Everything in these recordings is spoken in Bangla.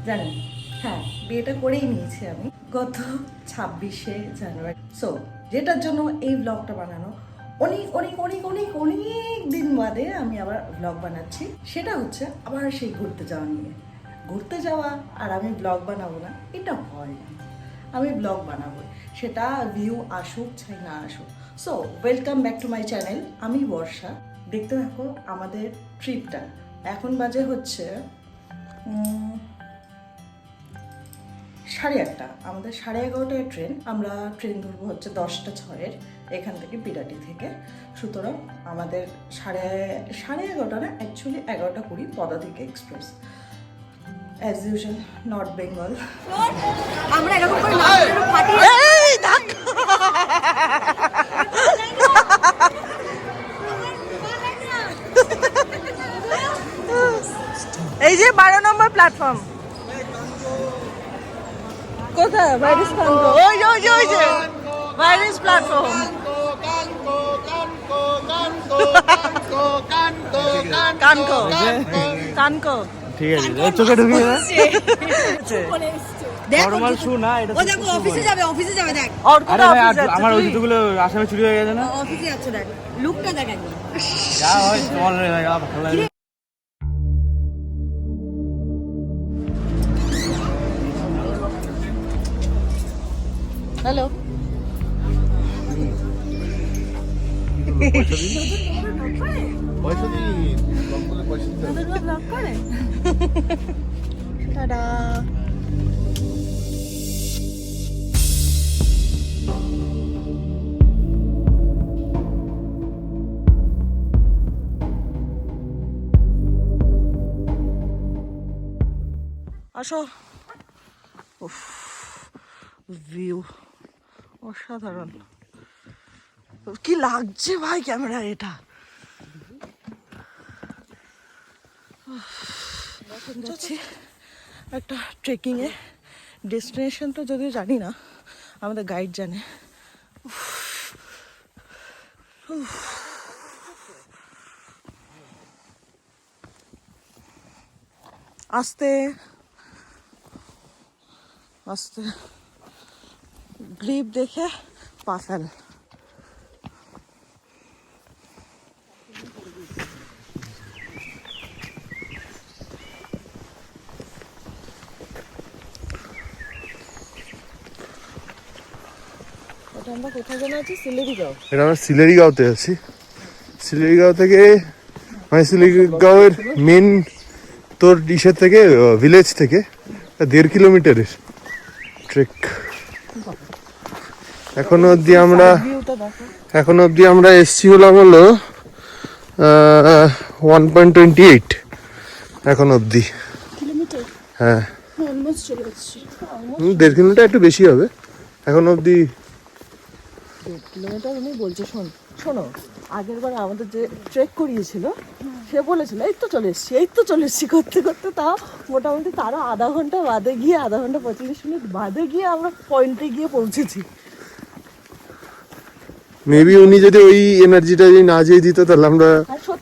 জানেন, হ্যাঁ, বিয়েটা করেই নিয়েছি আমি গত 26শে জানুয়ারি। সো যেটার জন্য এই ব্লগটা বানানো, অনেক অনেক অনেক অনেক অনেক দিন বাদে আমি আবার ব্লগ বানাচ্ছি। সেটা হচ্ছে আবার সেই ঘুরতে যাওয়া নিয়ে। ঘুরতে যাওয়া আর আমি ব্লগ বানাবো না, এটা হয় না। আমি ব্লগ বানাবো, সেটা ভিউ আসুক চাই না আসুক। So welcome back to my channel. আমি বর্ষা। দেখতে থাকো আমাদের ট্রিপটা। এখন বাজে হচ্ছে 8:30। আমাদের 11:30টায় ট্রেন। আমরা ট্রেন ধরবো হচ্ছে 10টা 6-এর, এখান থেকে বিরাটি থেকে। সুতরাং আমাদের সাড়ে এগারোটা না, অ্যাকচুয়ালি 11:20 পদাতিক express. As usual north Bengal. আমরা এরকম করে নাচতে ফাটিয়ে এই যে 12 নম্বর প্ল্যাটফর্ম। কোথায় ভাইরাস কানকো? ওই যে ওই যে ওই যে ভাইরাস প্ল্যাটফর্ম। কানকো কানকো ঠিক আছে, চোখে ঢুকিয়ে না দেখ নরমাল শু না, এটা ও দেখো অফিসে যাবে দেখ। আরে ভাই আমার ওই জুতোগুলো আসামে চুরি হয়ে গেছে না। অফিসে যাচ্ছে দেখ, লুকটা দেখ একবার। যা হয় চল রে ভাই, ভালো লাগে। হ্যালো। পয়সা দিন, ব্লগ করলে পয়সা দিতে হবে। ব্লগ করে টাটা। আসো। উফ, ভিউ অসাধারণ। কি লাগছে ভাই ক্যামেরা এটা। এখন যাচ্ছি একটা ট্রেকিংয়ে। ডেস্টিনেশনটা যদিও জানি না, আমাদের গাইড জানে। আস্তে আস্তে গ্রিপ দেখে পা ফেল। আমরা কোথায় যেন আছি? সিলেরি গাঁও। এটা আমরা সিলেরি গাঁওতে আছি। সিলেরি গাঁও থেকে মানে সিলেরি গাঁওয়ের মেন তোর ইসের থেকে ভিলেজ থেকে 1.5 কিলোমিটারের ট্রেক। এখনো অবধি আমরা এসছি হলাম হলো 1.28 এখন অবধি। হ্যাঁ, 1.5 কিলোমিটার একটু বেশি হবে এখন অবধি। 1.5 কিলোমিটার উনি বলছে। শোনো, আগের বার আমাদের যে ট্রেক করিয়েছিল সে বলেছিল এই তো চলে এসছি করতে করতে, তাও মোটামুটি তারও আধা ঘন্টা 45 মিনিট বাদে গিয়ে আমরা পয়েন্টে গিয়ে পৌঁছেছি। মেবি উনি যদি ওই এনার্জিটা যদি না যেয়ে দিত তাহলে আমরা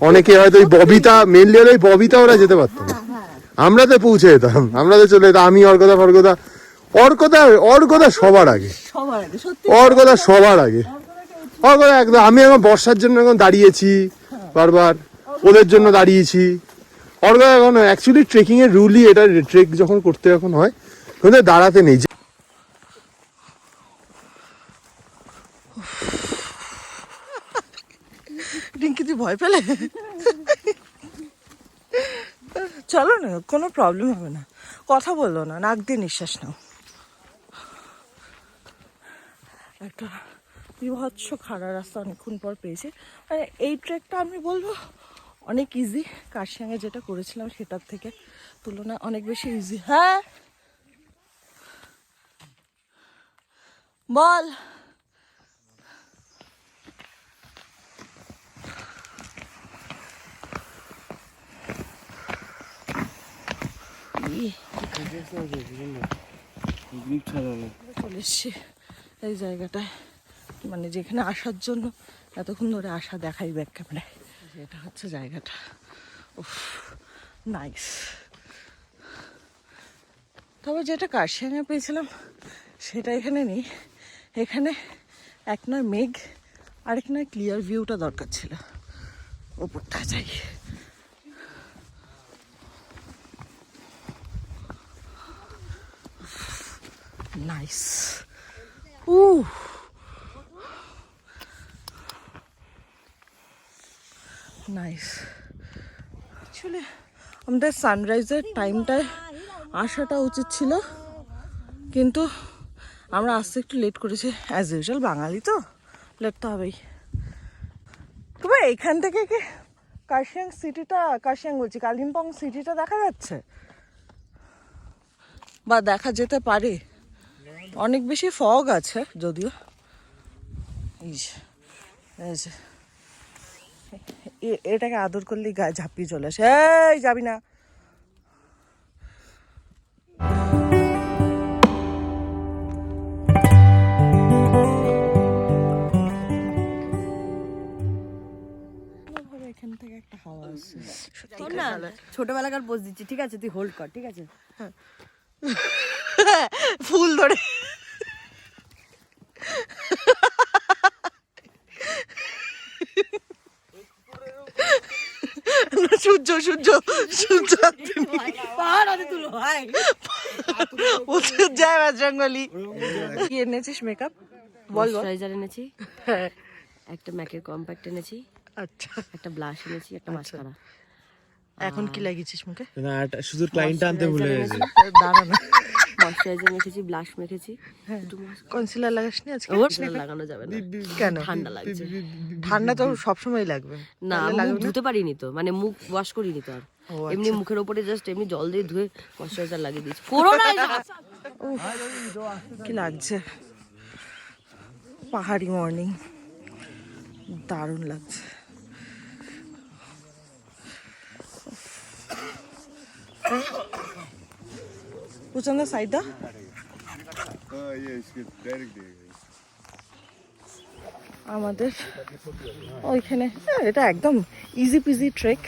অনেকে হয়তো ওই ববিতা মেনলি হলে ওই ববিতা ওরা যেতে পারতাম না। আমরা তো পৌঁছে যেতাম, আমরা তো চলে যেতাম। আমি অর্কদা সবার আগে, অর্কদা সবার আগে। একদম আমি এখন বর্ষার জন্য এখন দাঁড়িয়েছি বারবার, ওদের জন্য দাঁড়িয়েছি। অর্কদা এখন অ্যাকচুয়ালি ট্রেকিং এর রুলই এটা, ট্রেক যখন করতে এখন হয় ওদের দাঁড়াতে নেই। রিঙ্কি তুই ভয় পেলে? চলো না, কোনো প্রবলেম হবে না। কথা বললো না, নাক দিয়ে নিঃশ্বাস নাও। একটা বিভৎস খাড়া রাস্তা অনেকক্ষণ পর পেয়েছি। মানে এই ট্রেকটা আমি বলবো অনেক ইজি। কারসিয়াঙে যেটা করেছিলাম সেটার থেকে তুলনায় অনেক বেশি ইজি। হ্যাঁ বল। চলে এসছি এই জায়গাটায়, মানে যেখানে আসার জন্য এতক্ষণ ধরে আসা দেখাই ব্যাক ক্যামেরায়। এটা হচ্ছে জায়গাটা। উফ, নাইস। তবে যেটা কার্শিয়াংয়ে পেয়েছিলাম সেটা এখানে নেই। এখানে এক নয় মেঘ, আরেক নয় ক্লিয়ার ভিউটা দরকার ছিল। ওপরটা যাই। নাইস। নাইস। অ্যাকচুয়ালি আমাদের সানরাইজের টাইমটায় আসাটা উচিত ছিল, কিন্তু আমরা আসতে একটু লেট করেছি। অ্যাজ ইউজুয়াল বাঙালি তো লেট তো হবেই। তবে এখান থেকে কি কার্শিয়াং সিটিটা, কার্শিয়াং বলছি কালিম্পং সিটিটা দেখা যাচ্ছে বা দেখা যেতে পারে? অনেক বেশি ফগ আছে যদিও। এটাকে আদর করলেই গায়ে ঝাঁপিয়ে চলে আসে। এই যাবি না। এখান থেকে একটা হাওয়া আসছে। শোন না, ছোটবেলাকার পোজ দিচ্ছি, ঠিক আছে? তুই হোল্ড কর, ঠিক আছে? ফুল ধরে সূর্য সূর্য সূর্য জয় বজরঙ্গলি। কি এনেছিস মেকআপ বল? ময়শ্চারাইজার এনেছি, হ্যাঁ একটা ম্যাকের কম্প্যাক্ট এনেছি, আচ্ছা একটা ব্লাশ এনেছি, একটা মাস্কারা। এখন কি লাগিয়েছিস মুখে? না শুধু ক্লায়েন্ট আনতে ভুলে গেছি। দাঁড়া না, ময়শ্চারাইজার মেখেছি, ব্লাশ মেখেছি। কনসিলার লাগাসনি আজকে? লাগানো যাবে না, কেন? ঠান্ডা লাগছে। ঠান্ডা তো সবসময় লাগবে। না মুখ ধুতে পারিনি তো, মানে মুখ ওয়াশ করিনি তো আর। এমনি মুখের উপরে জাস্ট এমনি জল দিয়ে ধুয়ে ময়শ্চারাইজার লাগিয়ে দিয়েছি। করোনা কি লাগছে? পাহাড়ি মর্নিং, দারুণ লাগছে। প্রচন্ড সাইডা আমাদের ওইখানে, এটা একদম ইজি পিজি ট্রেক।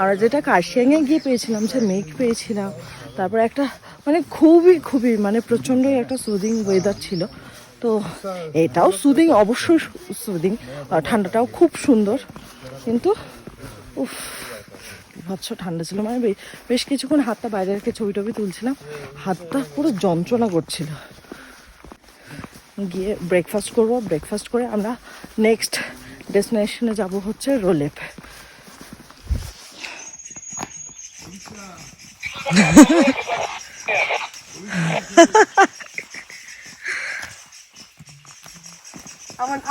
আমরা যেটা কার্শিয়াংয়ে গিয়ে পেয়েছিলাম সে মেঘ পেয়েছিলাম, তারপরে একটা মানে খুবই মানে প্রচণ্ডই একটা সুদিং ওয়েদার ছিল। তো এটাও সুদিং, অবশ্যই সুদিং, ঠান্ডাটাও খুব সুন্দর, কিন্তু উফ ভাবছ ঠান্ডা ছিল। মানে বেশ কিছুক্ষণ হাতটা বাইরে রেখে ছবি টবি তুলছিলাম, হাতটা পুরো যন্ত্রণা করছিল। গিয়ে ব্রেকফাস্ট করবো, ব্রেকফাস্ট করে আমরা নেক্সট ডেস্টিনেশনে যাব হচ্ছে রোলেপ।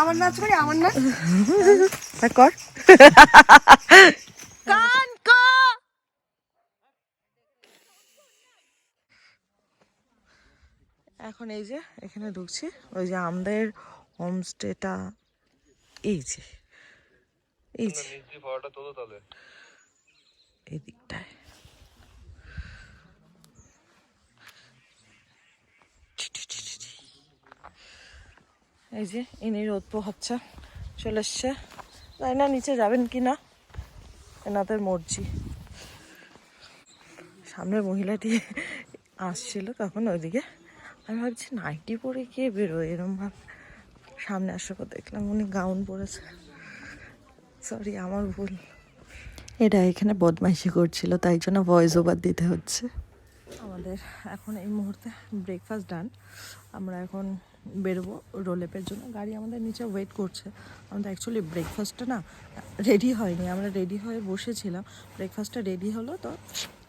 আমার নাচ করি, আমার নাচ কর। এখন এই যে এখানে ঢুকছি, ওই যে আমাদের হোমস্টেটা এই যে এই দিকটায়। এই যে ইনি রোদ পোহাচ্ছে, চলে এসছে। তাই না নিচে যাবেন কি না এনাদের মর্জি। সামনে মহিলাটি আসছিল তখন ওইদিকে, আমি ভাবছি নাইটি পরে কে বেরোয় এরম ভাব। সামনে আসার পর দেখলাম উনি গাউন পরেছে। সরি আমার ভুল। এটা এখানে বদমাইশি করছিল, তাই জন্য ভয়েস ওভার দিতে হচ্ছে। আমাদের এখন এই মুহূর্তে ব্রেকফাস্ট ডান। আমরা এখন বেরোবো রোলেপের জন্য। গাড়ি আমাদের নিচে ওয়েট করছে। আমাদের অ্যাকচুয়ালি ব্রেকফাস্টটা না রেডি হয়নি, আমরা রেডি হয়ে বসেছিলাম। ব্রেকফাস্টটা রেডি হলো তো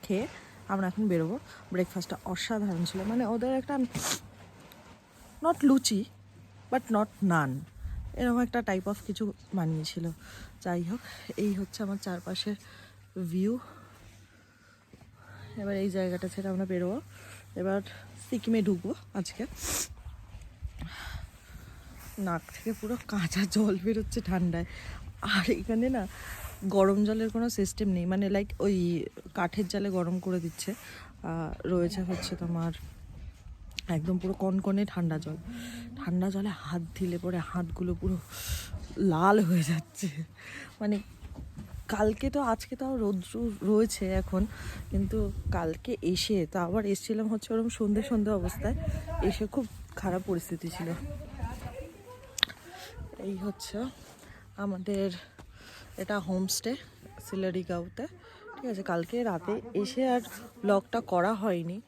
খেয়ে আমরা এখন বেরোবো। ব্রেকফাস্টটা অসাধারণ ছিল, মানে ওদের একটা নট লুচি বাট নট নান, এরকম একটা টাইপ অফ কিছু বানিয়েছিল। যাই হোক, এই হচ্ছে আমার চারপাশের ভিউ। এবার এই জায়গাটা ছেড়ে আমরা বেরোবো। এবার সিকিমে ঢুকবো আজকে। নাক থেকে পুরো কাঁচা জল বেরোচ্ছে ঠান্ডায়। আর এখানে না গরম জলের কোনো সিস্টেম নেই, মানে লাইক ওই কাঠের জালে গরম করে দিচ্ছে। রয়েছে হচ্ছে তোমার একদম পুরো কনকনে ঠান্ডা জল। ঠান্ডা জলে হাত দিলে পরে হাতগুলো পুরো লাল হয়ে যাচ্ছে, মানে কালকে তো আজকে তাও রৌদ্র রয়েছে এখন, কিন্তু কালকে এসে তা আবার এসেছিলাম হচ্ছে ওরকম সন্ধে সন্ধে অবস্থায়, এসে খুব খারাপ পরিস্থিতি ছিল। এই হচ্ছে আমাদের এটা হোমস্টে সিলারি গাঁওতে, ঠিক আছে। কালকে রাতে এসে আর ব্লগটা করা হয়নি,